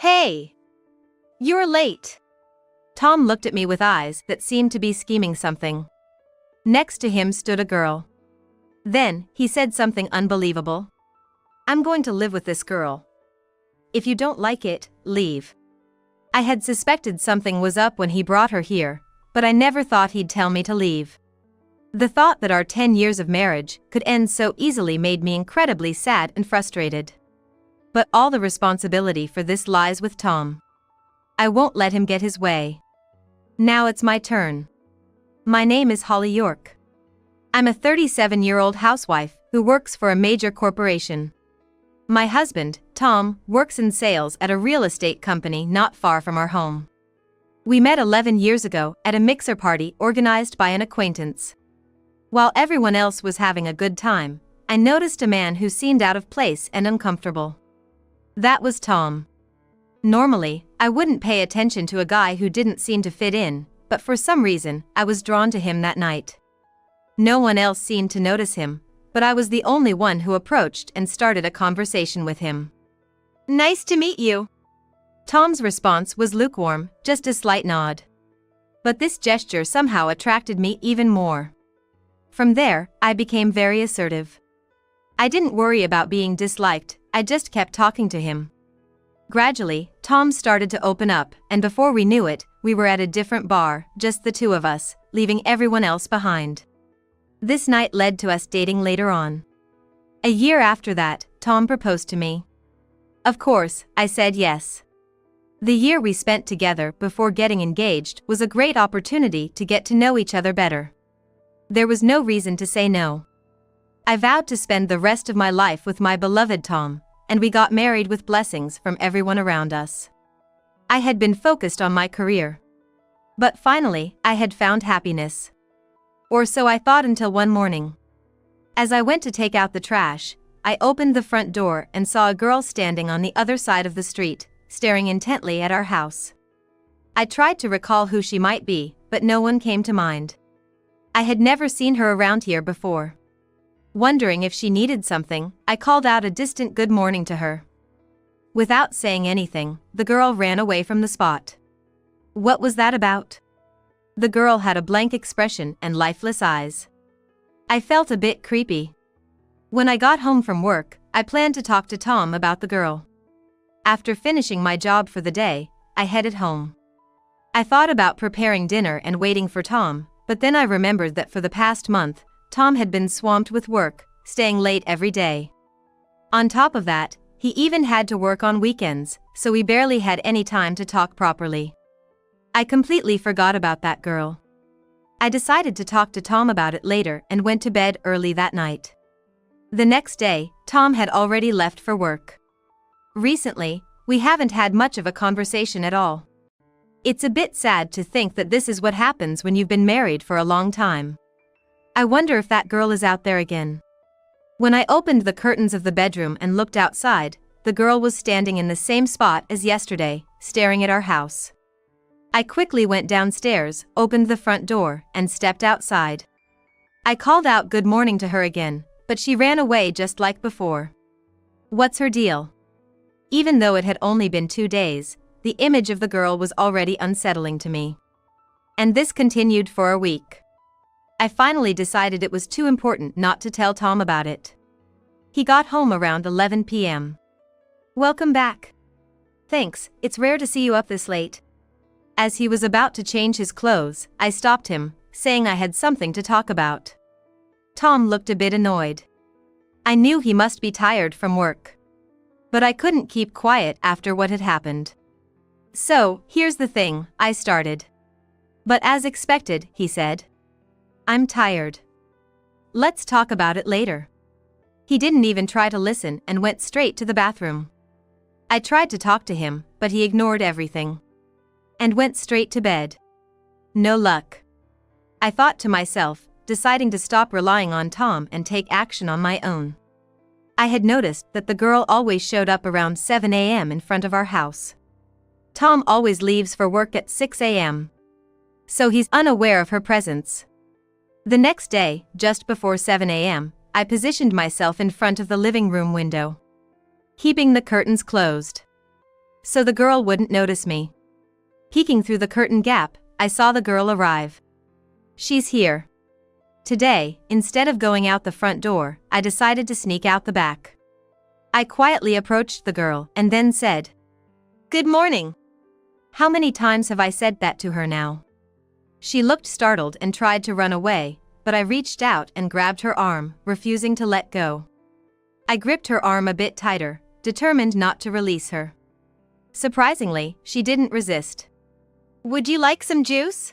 Hey! You're late. Tom looked at me with eyes that seemed to be scheming something. Next to him stood a girl. Then, he said something unbelievable. I'm going to live with this girl. If you don't like it, leave. I had suspected something was up when he brought her here, but I never thought he'd tell me to leave. The thought that our 10 years of marriage could end so easily made me incredibly sad and frustrated. But all the responsibility for this lies with Tom. I won't let him get his way. Now it's my turn. My name is Holly York. I'm a 37-year-old housewife who works for a major corporation. My husband, Tom, works in sales at a real estate company not far from our home. We met 11 years ago at a mixer party organized by an acquaintance. While everyone else was having a good time, I noticed a man who seemed out of place and uncomfortable. That was Tom. Normally, I wouldn't pay attention to a guy who didn't seem to fit in, but for some reason, I was drawn to him that night. No one else seemed to notice him, but I was the only one who approached and started a conversation with him. Nice to meet you. Tom's response was lukewarm, just a slight nod. But this gesture somehow attracted me even more. From there, I became very assertive. I didn't worry about being disliked, I just kept talking to him. Gradually, Tom started to open up, and before we knew it, we were at a different bar, just the two of us, leaving everyone else behind. This night led to us dating later on. A year after that, Tom proposed to me. Of course, I said yes. The year we spent together before getting engaged was a great opportunity to get to know each other better. There was no reason to say no. I vowed to spend the rest of my life with my beloved Tom, and we got married with blessings from everyone around us. I had been focused on my career. But finally, I had found happiness. Or so I thought until one morning. As I went to take out the trash, I opened the front door and saw a girl standing on the other side of the street, staring intently at our house. I tried to recall who she might be, but no one came to mind. I had never seen her around here before. Wondering if she needed something, I called out a distant good morning to her. Without saying anything, the girl ran away from the spot. What was that about? The girl had a blank expression and lifeless eyes. I felt a bit creepy. When I got home from work, I planned to talk to Tom about the girl. After finishing my job for the day, I headed home. I thought about preparing dinner and waiting for Tom, but then I remembered that for the past month, Tom had been swamped with work, staying late every day. On top of that, he even had to work on weekends, so we barely had any time to talk properly. I completely forgot about that girl. I decided to talk to Tom about it later and went to bed early that night. The next day, Tom had already left for work. Recently, we haven't had much of a conversation at all. It's a bit sad to think that this is what happens when you've been married for a long time. I wonder if that girl is out there again. When I opened the curtains of the bedroom and looked outside, the girl was standing in the same spot as yesterday, staring at our house. I quickly went downstairs, opened the front door, and stepped outside. I called out good morning to her again, but she ran away just like before. What's her deal? Even though it had only been 2 days, the image of the girl was already unsettling to me. And this continued for a week. I finally decided it was too important not to tell Tom about it. He got home around 11 p.m. Welcome back. Thanks, it's rare to see you up this late. As he was about to change his clothes, I stopped him, saying I had something to talk about. Tom looked a bit annoyed. I knew he must be tired from work. But I couldn't keep quiet after what had happened. So, here's the thing, I started. But as expected, he said. I'm tired. Let's talk about it later. He didn't even try to listen and went straight to the bathroom. I tried to talk to him, but he ignored everything. And went straight to bed. No luck. I thought to myself, deciding to stop relying on Tom and take action on my own. I had noticed that the girl always showed up around 7 a.m. in front of our house. Tom always leaves for work at 6 a.m. So he's unaware of her presence. The next day, just before 7 a.m., I positioned myself in front of the living room window, keeping the curtains closed. so the girl wouldn't notice me. Peeking through the curtain gap, I saw the girl arrive. She's here. Today, instead of going out the front door, I decided to sneak out the back. I quietly approached the girl and then said, "Good morning." How many times have I said that to her now? She looked startled and tried to run away, but I reached out and grabbed her arm, refusing to let go. I gripped her arm a bit tighter, determined not to release her. Surprisingly, she didn't resist. "Would you like some juice?"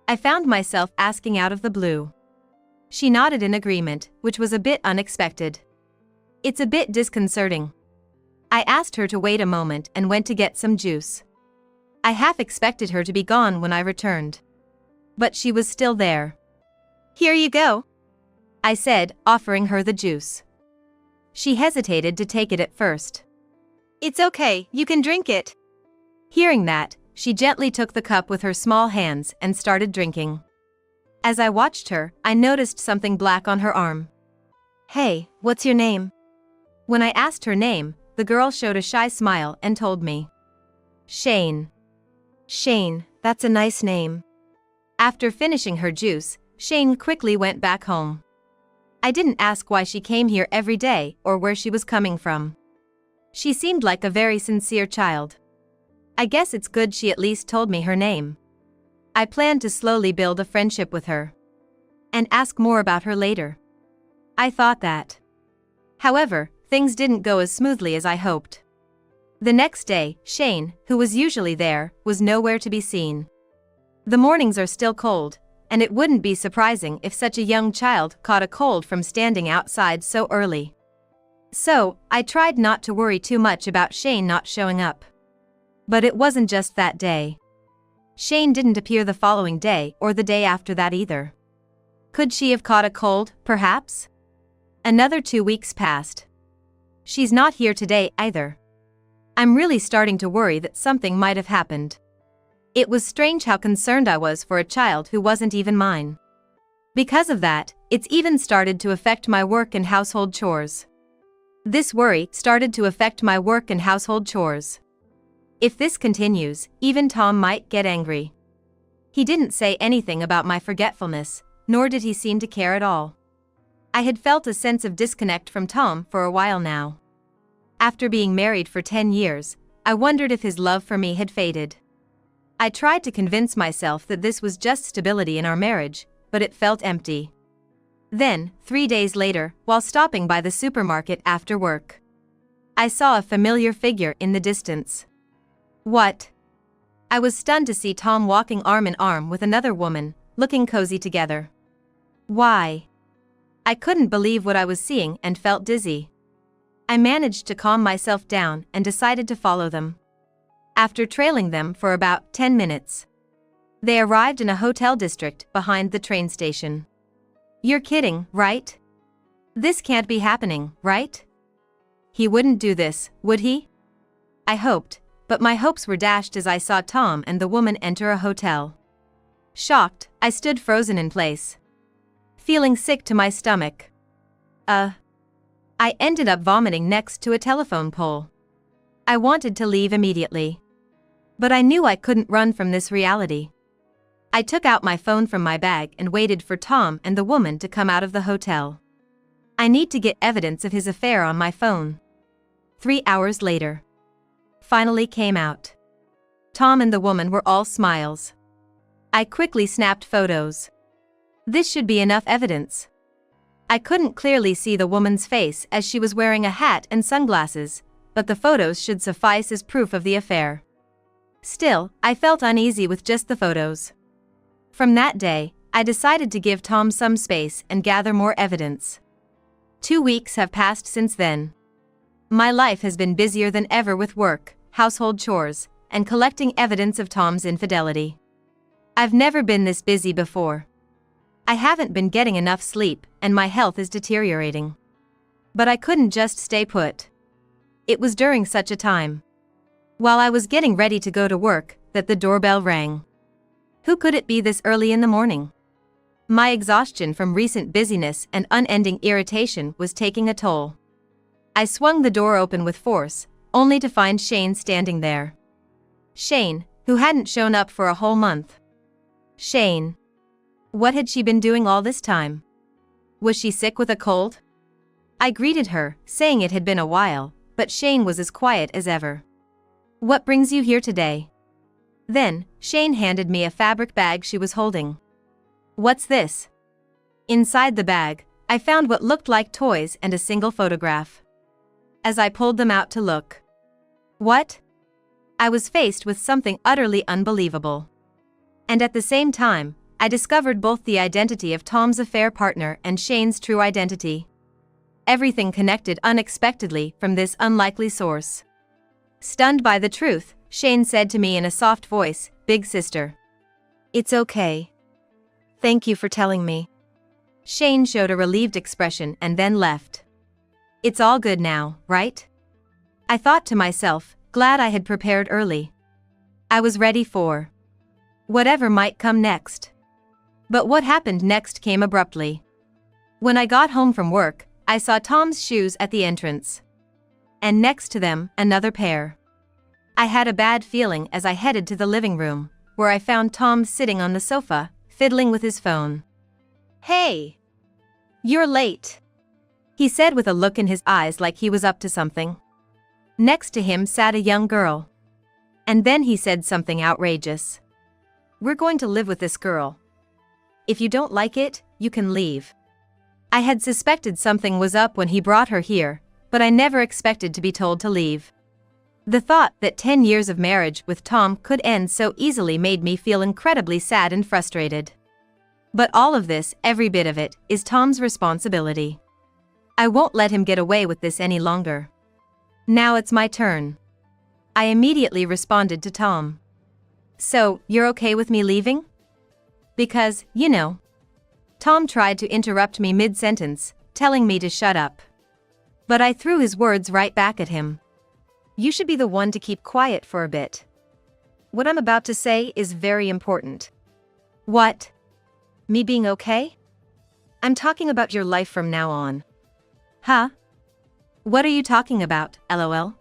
I found myself asking out of the blue. She nodded in agreement, which was a bit unexpected. It's a bit disconcerting. I asked her to wait a moment and went to get some juice. I half expected her to be gone when I returned. But she was still there. "Here you go," I said, offering her the juice. She hesitated to take it at first. "It's okay, you can drink it." Hearing that, she gently took the cup with her small hands and started drinking. As I watched her, I noticed something black on her arm. "Hey, what's your name?" When I asked her name, the girl showed a shy smile and told me. "Shane." "Shane, that's a nice name." After finishing her juice, Shane quickly went back home. I didn't ask why she came here every day or where she was coming from. She seemed like a very sincere child. I guess it's good she at least told me her name. I planned to slowly build a friendship with her and ask more about her later. I thought that. However, things didn't go as smoothly as I hoped. The next day, Shane, who was usually there, was nowhere to be seen. The mornings are still cold, and it wouldn't be surprising if such a young child caught a cold from standing outside so early. So, I tried not to worry too much about Shane not showing up. But it wasn't just that day. Shane didn't appear the following day or the day after that either. Could she have caught a cold, perhaps? Another 2 weeks passed. She's not here today either. I'm really starting to worry that something might have happened. It was strange how concerned I was for a child who wasn't even mine. Because of that, it's even started to affect my work and household chores. This worry started to affect my work and household chores. If this continues, even Tom might get angry. He didn't say anything about my forgetfulness, nor did he seem to care at all. I had felt a sense of disconnect from Tom for a while now. After being married for 10 years, I wondered if his love for me had faded. I tried to convince myself that this was just stability in our marriage, but it felt empty. Then, 3 days later, while stopping by the supermarket after work, I saw a familiar figure in the distance. What? I was stunned to see Tom walking arm in arm with another woman, looking cozy together. Why? I couldn't believe what I was seeing and felt dizzy. I managed to calm myself down and decided to follow them. After trailing them for about 10 minutes, they arrived in a hotel district behind the train station. You're kidding, right? This can't be happening, right? He wouldn't do this, would he? I hoped, but my hopes were dashed as I saw Tom and the woman enter a hotel. Shocked, I stood frozen in place, feeling sick to my stomach. I ended up vomiting next to a telephone pole. I wanted to leave immediately, but I knew I couldn't run from this reality. I took out my phone from my bag and waited for Tom and the woman to come out of the hotel. I need to get evidence of his affair on my phone. 3 hours later, finally came out. Tom and the woman were all smiles. I quickly snapped photos. This should be enough evidence. I couldn't clearly see the woman's face as she was wearing a hat and sunglasses, but the photos should suffice as proof of the affair. Still, I felt uneasy with just the photos. From that day, I decided to give Tom some space and gather more evidence. 2 weeks have passed since then. My life has been busier than ever with work, household chores, and collecting evidence of Tom's infidelity. I've never been this busy before. I haven't been getting enough sleep, and my health is deteriorating. But I couldn't just stay put. It was during such a time, while I was getting ready to go to work, that the doorbell rang. Who could it be this early in the morning? My exhaustion from recent busyness and unending irritation was taking a toll. I swung the door open with force, only to find Shane standing there. Shane, who hadn't shown up for a whole month. Shane. What had she been doing all this time? Was she sick with a cold? I greeted her, saying it had been a while, but Shane was as quiet as ever. What brings you here today? Then, Shane handed me a fabric bag she was holding. What's this? Inside the bag, I found what looked like toys and a single photograph. As I pulled them out to look. What? I was faced with something utterly unbelievable. And at the same time, I discovered both the identity of Tom's affair partner and Shane's true identity. Everything connected unexpectedly from this unlikely source. Stunned by the truth, Shane said to me in a soft voice, "Big sister. It's okay. Thank you for telling me." Shane showed a relieved expression and then left. It's all good now, right? I thought to myself, glad I had prepared early. I was ready for whatever might come next. But what happened next came abruptly. When I got home from work, I saw Tom's shoes at the entrance. And next to them, another pair. I had a bad feeling as I headed to the living room, where I found Tom sitting on the sofa, fiddling with his phone. "Hey! You're late," he said with a look in his eyes like he was up to something. Next to him sat a young girl. And then he said something outrageous. "We're going to live with this girl. If you don't like it, you can leave." I had suspected something was up when he brought her here, but I never expected to be told to leave. The thought that 10 years of marriage with Tom could end so easily made me feel incredibly sad and frustrated. But all of this, every bit of it, is Tom's responsibility. I won't let him get away with this any longer. Now it's my turn. I immediately responded to Tom. "So, you're okay with me leaving?" Because, you know. Tom tried to interrupt me mid-sentence, telling me to shut up. But I threw his words right back at him. "You should be the one to keep quiet for a bit. What I'm about to say is very important." "What? Me being okay? I'm talking about your life from now on." "Huh? What are you talking about, LOL?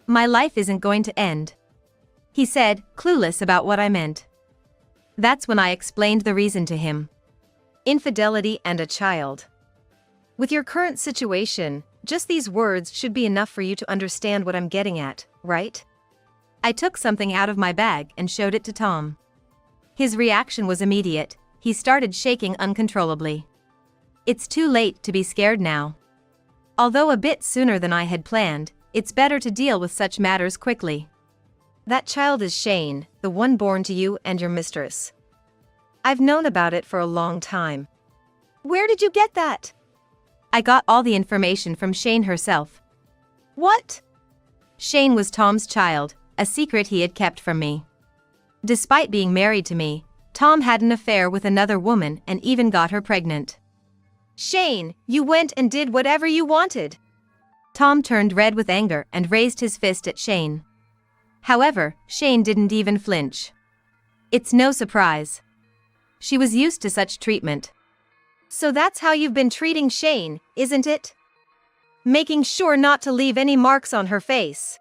My life isn't going to end," he said, clueless about what I meant. That's when I explained the reason to him. Infidelity and a child. With your current situation, just these words should be enough for you to understand what I'm getting at, right? I took something out of my bag and showed it to Tom. His reaction was immediate. He started shaking uncontrollably. It's too late to be scared now. Although a bit sooner than I had planned, it's better to deal with such matters quickly. That child is Shane, the one born to you and your mistress. I've known about it for a long time. Where did you get that? I got all the information from Shane herself. What? Shane was Tom's child, a secret he had kept from me. Despite being married to me, Tom had an affair with another woman and even got her pregnant. Shane, you went and did whatever you wanted. Tom turned red with anger and raised his fist at Shane. However, Shane didn't even flinch. It's no surprise. She was used to such treatment. So that's how you've been treating Shane, isn't it? Making sure not to leave any marks on her face.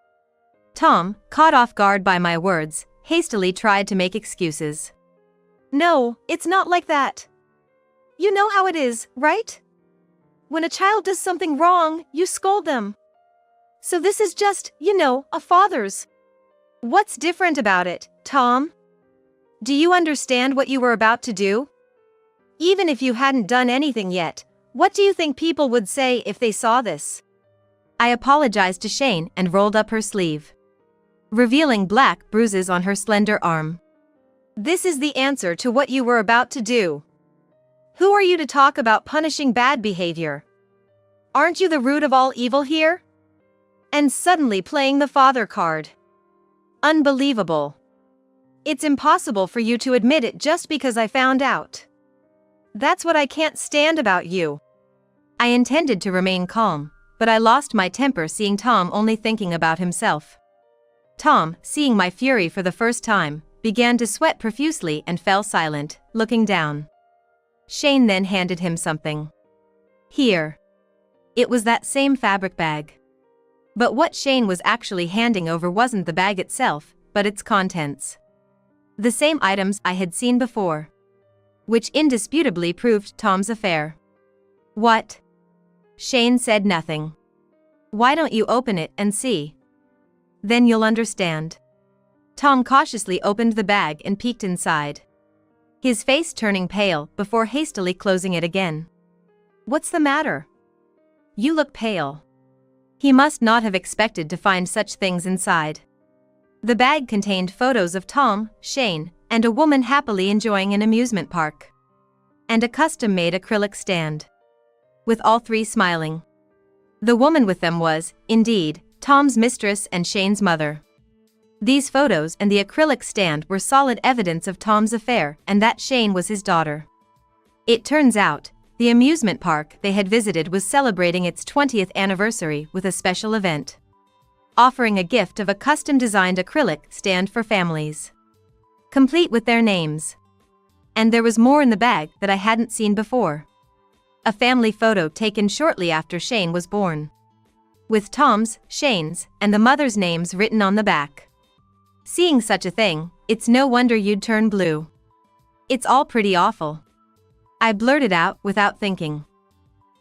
Tom, caught off guard by my words, hastily tried to make excuses. No, it's not like that. You know how it is, right? When a child does something wrong, you scold them. So this is just, a father's. What's different about it, Tom? Do you understand what you were about to do? Even if you hadn't done anything yet, what do you think people would say if they saw this? I apologized to Shane and rolled up her sleeve, revealing black bruises on her slender arm. This is the answer to what you were about to do. Who are you to talk about punishing bad behavior? Aren't you the root of all evil here? And suddenly playing the father card. Unbelievable. It's impossible for you to admit it just because I found out. That's what I can't stand about you. I intended to remain calm, but I lost my temper seeing Tom only thinking about himself. Tom, seeing my fury for the first time, began to sweat profusely and fell silent, looking down. Shane then handed him something. Here. It was that same fabric bag. But what Shane was actually handing over wasn't the bag itself, but its contents. The same items I had seen before. Which indisputably proved Tom's affair. What? Shane said nothing. Why don't you open it and see? Then you'll understand. Tom cautiously opened the bag and peeked inside. His face turning pale before hastily closing it again. What's the matter? You look pale. He must not have expected to find such things inside. The bag contained photos of Tom, Shane, and a woman happily enjoying an amusement park. And a custom-made acrylic stand. With all three smiling. The woman with them was, indeed, Tom's mistress and Shane's mother. These photos and the acrylic stand were solid evidence of Tom's affair and that Shane was his daughter. It turns out, the amusement park they had visited was celebrating its 20th anniversary with a special event. Offering a gift of a custom-designed acrylic stand for families. Complete with their names. And there was more in the bag that I hadn't seen before. A family photo taken shortly after Shane was born. With Tom's, Shane's, and the mother's names written on the back. Seeing such a thing, it's no wonder you'd turn blue. It's all pretty awful. I blurted out without thinking.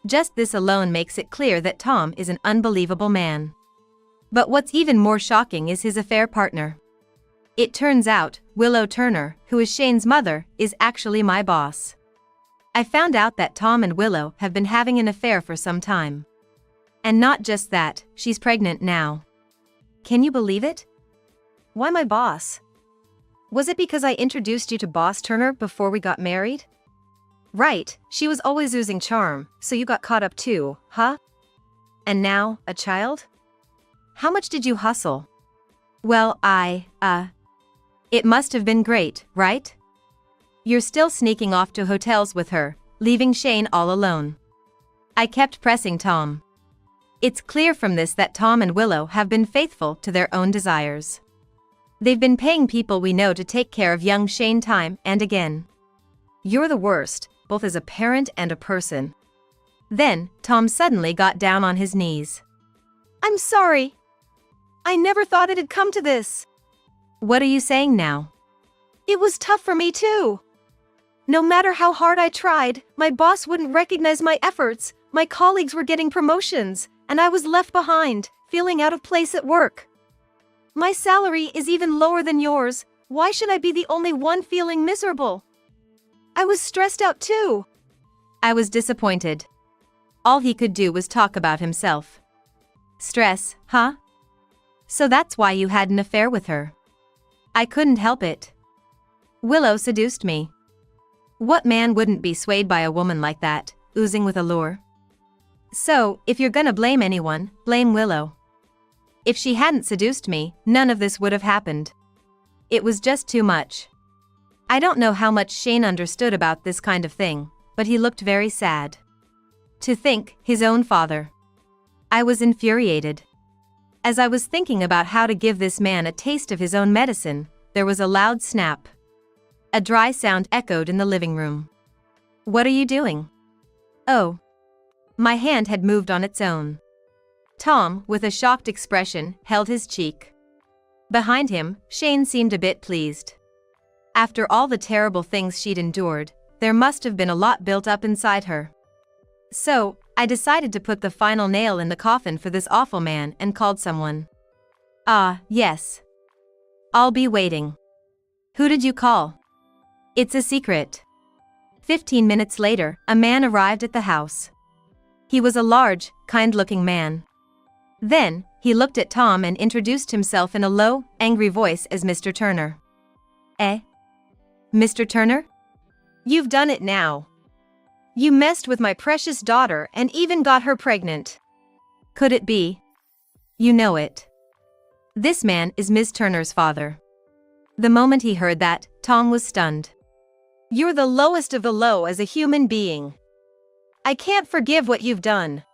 Just this alone makes it clear that Tom is an unbelievable man. But what's even more shocking is his affair partner. It turns out, Willow Turner, who is Shane's mother, is actually my boss. I found out that Tom and Willow have been having an affair for some time. And not just that, she's pregnant now. Can you believe it? Why my boss? Was it because I introduced you to Boss Turner before we got married? Right, she was always oozing charm, so you got caught up too, huh? And now, a child? How much did you hustle? Well, it must have been great, right? You're still sneaking off to hotels with her, leaving Shane all alone. I kept pressing Tom. It's clear from this that Tom and Willow have been faithful to their own desires. They've been paying people we know to take care of young Shane time and again. You're the worst, both as a parent and a person. Then, Tom suddenly got down on his knees. I'm sorry. I never thought it'd come to this. What are you saying now? It was tough for me too. No matter how hard I tried, my boss wouldn't recognize my efforts, my colleagues were getting promotions, and I was left behind, feeling out of place at work. My salary is even lower than yours, why should I be the only one feeling miserable? I was stressed out too. I was disappointed. All he could do was talk about himself. Stress, huh? So that's why you had an affair with her. I couldn't help it. Willow seduced me. What man wouldn't be swayed by a woman like that, oozing with allure? So, if you're gonna blame anyone, blame Willow. If she hadn't seduced me, none of this would have happened. It was just too much. I don't know how much Shane understood about this kind of thing, but he looked very sad. To think, his own father. I was infuriated. As I was thinking about how to give this man a taste of his own medicine, there was a loud snap. A dry sound echoed in the living room. What are you doing? Oh. My hand had moved on its own. Tom, with a shocked expression, held his cheek. Behind him, Shane seemed a bit pleased. After all the terrible things she'd endured, there must have been a lot built up inside her. So, I decided to put the final nail in the coffin for this awful man and called someone. Ah, yes. I'll be waiting. Who did you call? It's a secret. 15 minutes later, a man arrived at the house. He was a large, kind-looking man. Then, he looked at Tom and introduced himself in a low, angry voice as Mr. Turner. Eh? Mr. Turner? You've done it now. You messed with my precious daughter and even got her pregnant. Could it be? You know it. This man is Miss Turner's father. The moment he heard that, Tom was stunned. You're the lowest of the low as a human being. I can't forgive what you've done.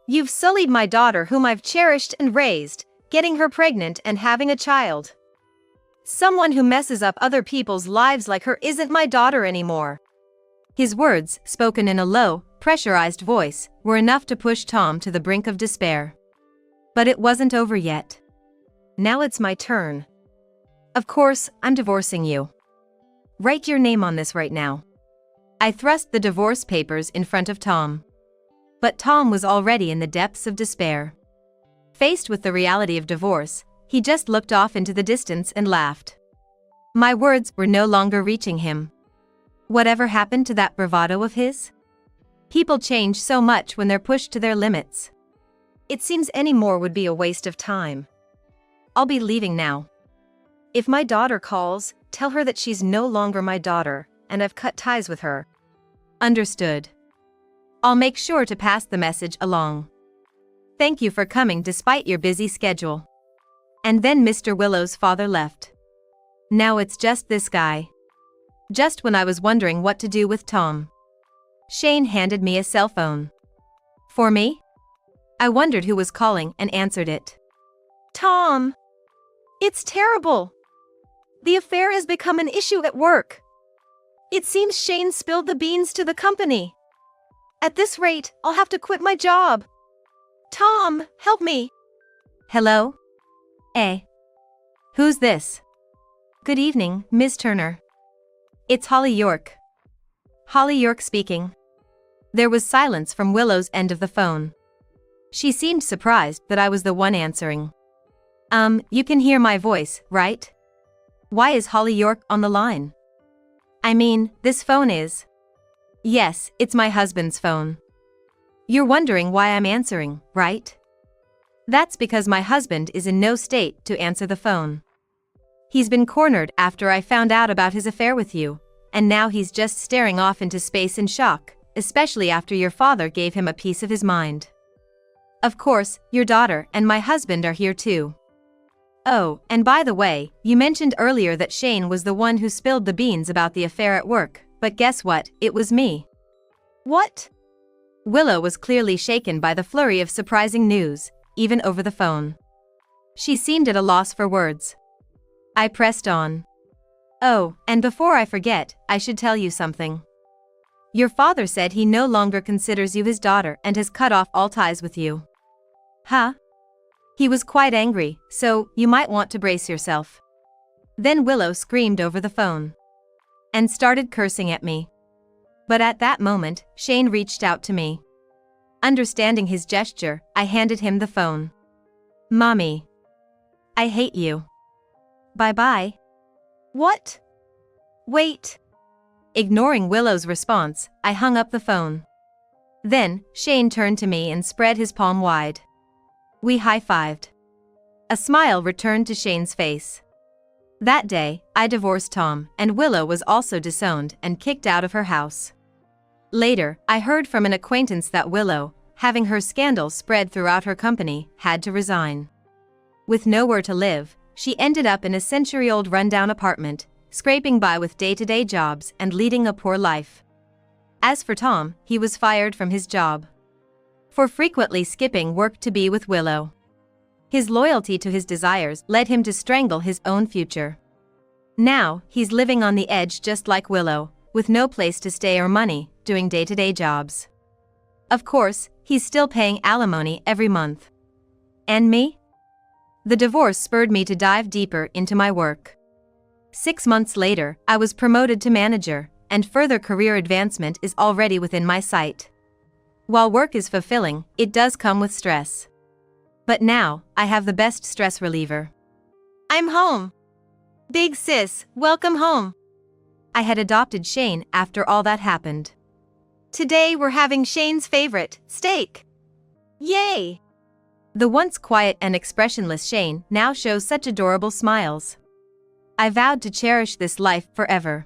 You've sullied my daughter whom I've cherished and raised, getting her pregnant and having a child. Someone who messes up other people's lives like her isn't my daughter anymore. His words, spoken in a low, pressurized voice, were enough to push Tom to the brink of despair. But it wasn't over yet. Now it's my turn. Of course, I'm divorcing you. Write your name on this right now. I thrust the divorce papers in front of Tom. But Tom was already in the depths of despair. Faced with the reality of divorce, he just looked off into the distance and laughed. My words were no longer reaching him. Whatever happened to that bravado of his? People change so much when they're pushed to their limits. It seems any more would be a waste of time. I'll be leaving now. If my daughter calls, tell her that she's no longer my daughter, and I've cut ties with her. Understood. I'll make sure to pass the message along. Thank you for coming despite your busy schedule. And then Mr. Willow's father left. Now it's just this guy. Just when I was wondering what to do with Tom, Shane handed me a cell phone. For me? I wondered who was calling and answered it. Tom! It's terrible. The affair has become an issue at work. It seems Shane spilled the beans to the company. At this rate, I'll have to quit my job. Tom, help me. Hello? Who's this? Good evening, Ms. Turner. It's Holly York. Holly York speaking. There was silence from Willow's end of the phone. She seemed surprised that I was the one answering. You can hear my voice, right? Why is Holly York on the line? I mean, this phone is. Yes, it's my husband's phone. You're wondering why I'm answering, right? That's because my husband is in no state to answer the phone. He's been cornered after I found out about his affair with you, and now he's just staring off into space in shock, especially after your father gave him a piece of his mind. Of course, your daughter and my husband are here too. Oh, and by the way, you mentioned earlier that Shane was the one who spilled the beans about the affair at work, but guess what, it was me. What? Willow was clearly shaken by the flurry of surprising news, even over the phone. She seemed at a loss for words. I pressed on. Oh, and before I forget, I should tell you something. Your father said he no longer considers you his daughter and has cut off all ties with you. Huh? He was quite angry, so you might want to brace yourself. Then Willow screamed over the phone and started cursing at me. But at that moment, Shane reached out to me. Understanding his gesture, I handed him the phone. Mommy. I hate you. Bye-bye. What? Wait. Ignoring Willow's response, I hung up the phone. Then, Shane turned to me and spread his palm wide. We high-fived. A smile returned to Shane's face. That day, I divorced Tom, and Willow was also disowned and kicked out of her house. Later, I heard from an acquaintance that Willow, having her scandals spread throughout her company, had to resign. With nowhere to live, she ended up in a century-old rundown apartment, scraping by with day-to-day jobs and leading a poor life. As for Tom, he was fired from his job for frequently skipping work to be with Willow. His loyalty to his desires led him to strangle his own future. Now, he's living on the edge just like Willow, with no place to stay or money, doing day-to-day jobs. Of course, he's still paying alimony every month. And me? The divorce spurred me to dive deeper into my work. 6 months later, I was promoted to manager, and further career advancement is already within my sight. While work is fulfilling, it does come with stress. But now, I have the best stress reliever. I'm home. Big sis, welcome home. I had adopted Shane after all that happened. Today we're having Shane's favorite, steak. Yay! The once quiet and expressionless Shane now shows such adorable smiles. I vowed to cherish this life forever.